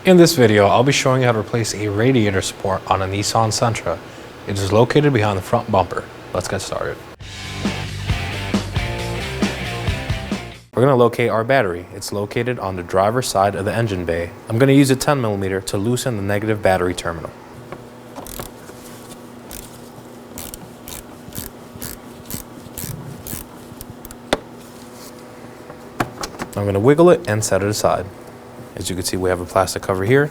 In this video, I'll be showing you how to replace a radiator support on a Nissan Sentra. It is located behind the front bumper. Let's get started. We're going to locate our battery. It's located on the driver's side of the engine bay. I'm going to use a 10mm to loosen the negative battery terminal. I'm going to wiggle it and set it aside. As you can see, we have a plastic cover here.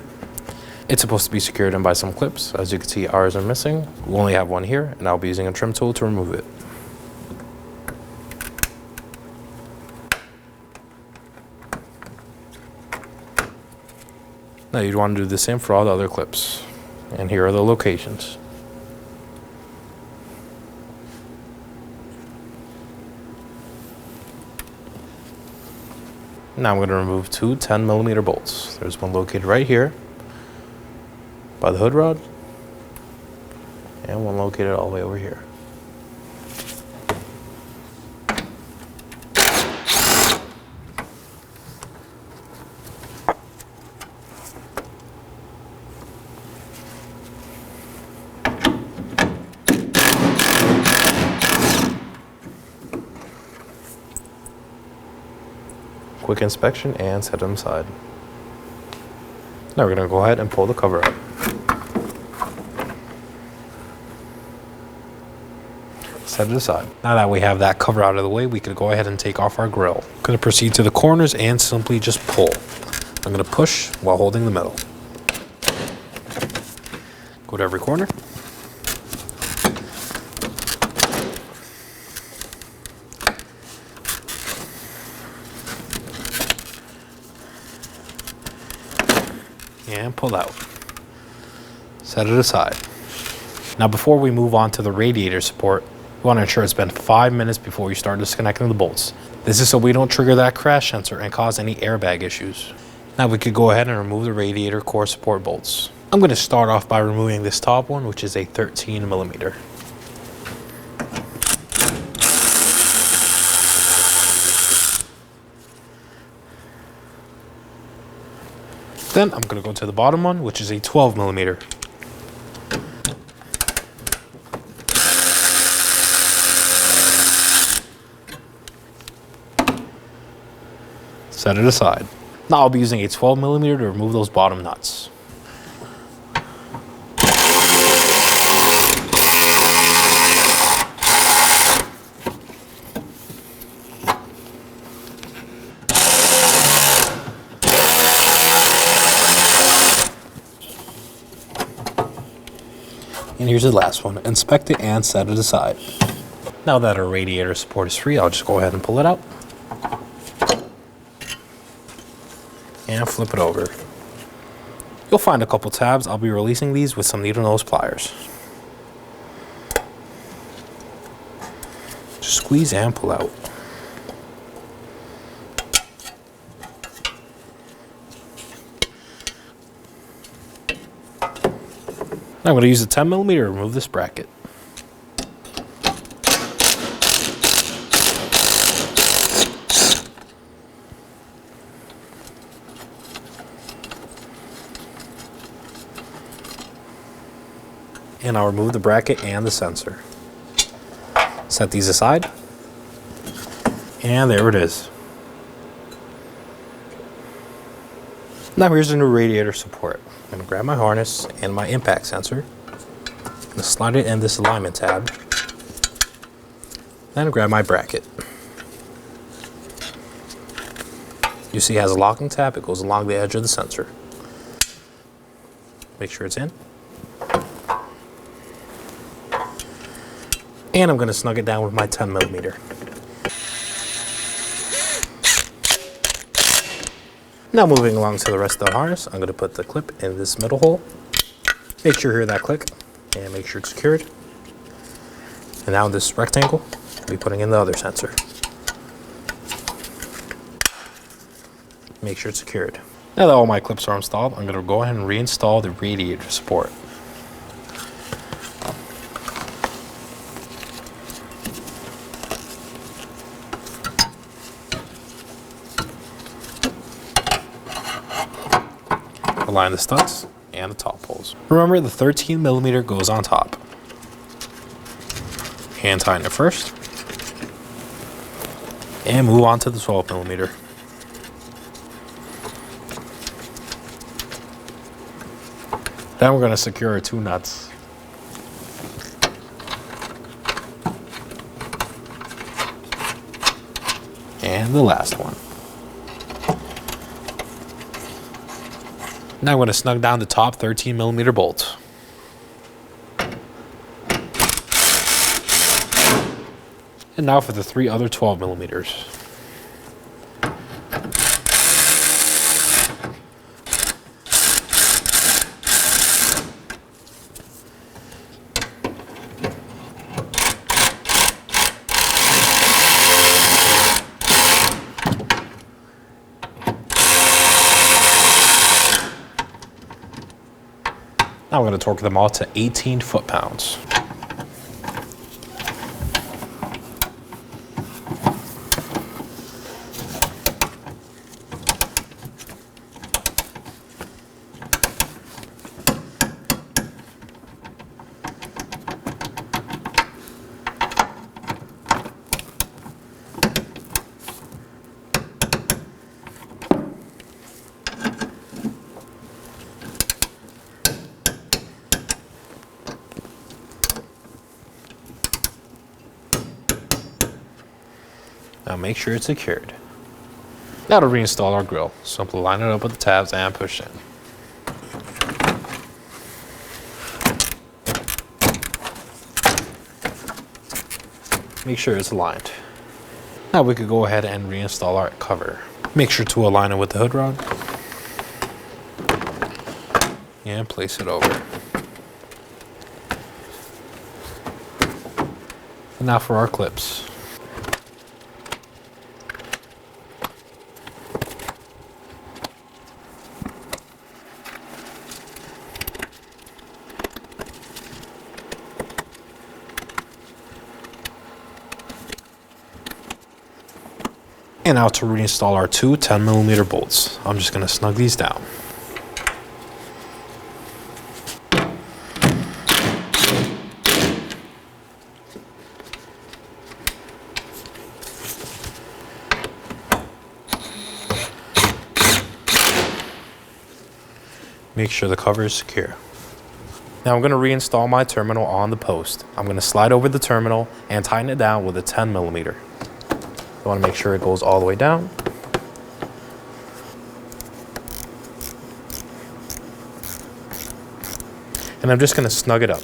It's supposed to be secured in by some clips. As you can see, ours are missing. We only have one here, and I'll be using a trim tool to remove it. Now you'd want to do the same for all the other clips. And here are the locations. Now I'm going to remove two 10mm bolts. There's one located right here by the hood rod, and one located all the way over here. Quick inspection and set them aside. Now we're going to go ahead and pull the cover up. Set it aside. Now that we have that cover out of the way, we could go ahead and take off our grill. I'm going to proceed to the corners and simply just pull. I'm going to push while holding the metal. Go to every corner. And pull out. Set it aside. Now before we move on to the radiator support, we want to ensure it's been 5 minutes before you start disconnecting the bolts. This is so we don't trigger that crash sensor and cause any airbag issues. Now we could go ahead and remove the radiator core support bolts. I'm going to start off by removing this top one, which is a 13mm. Then I'm going to go to the bottom one, which is a 12mm. Set it aside. Now I'll be using a 12mm to remove those bottom nuts. And here's the last one. Inspect it and set it aside. Now that our radiator support is free, I'll just go ahead and pull it out. And flip it over. You'll find a couple tabs. I'll be releasing these with some needle nose pliers. Just squeeze and pull out. Now I'm going to use a 10mm to remove this bracket. And I'll remove the bracket and the sensor. Set these aside. And there it is. Now here's the new radiator support. I'm going to grab my harness and my impact sensor. I'm going to slide it in this alignment tab. Then grab my bracket. You see it has a locking tab. It goes along the edge of the sensor. Make sure it's in. And I'm going to snug it down with my 10mm. Now moving along to the rest of the harness, I'm going to put the clip in this middle hole. Make sure you hear that click and make sure it's secured. And now in this rectangle, I'll be putting in the other sensor. Make sure it's secured. Now that all my clips are installed, I'm going to go ahead and reinstall the radiator support. align the studs and the top holes. Remember, the 13mm goes on top. Hand tighten it first. And move on to the 12mm. Then we're going to secure our 2 nuts. And the last one. Now I'm going to snug down the top 13mm bolt. And now for the 3 other 12mm. Now I'm going to torque them all to 18 foot-pounds. Now make sure it's secured. Now to reinstall our grill, simply line it up with the tabs and push in. Make sure it's aligned. Now we could go ahead and reinstall our cover. Make sure to align it with the hood rod. And place it over. And now for our clips. And now to reinstall our 2 10mm bolts. I'm just going to snug these down. Make sure the cover is secure. Now I'm going to reinstall my terminal on the post. I'm going to slide over the terminal and tighten it down with a 10mm. I want to make sure it goes all the way down. And I'm just going to snug it up.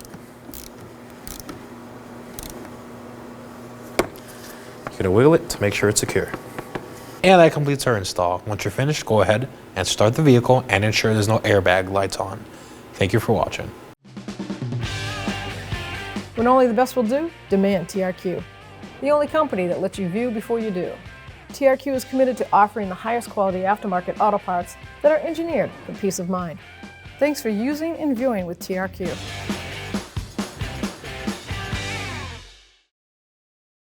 You're going to wiggle it to make sure it's secure. And that completes our install. Once you're finished, go ahead and start the vehicle and ensure there's no airbag lights on. Thank you for watching. When only the best will do, demand TRQ. The only company that lets you view before you do. TRQ is committed to offering the highest quality aftermarket auto parts that are engineered for peace of mind. Thanks for using and viewing with TRQ.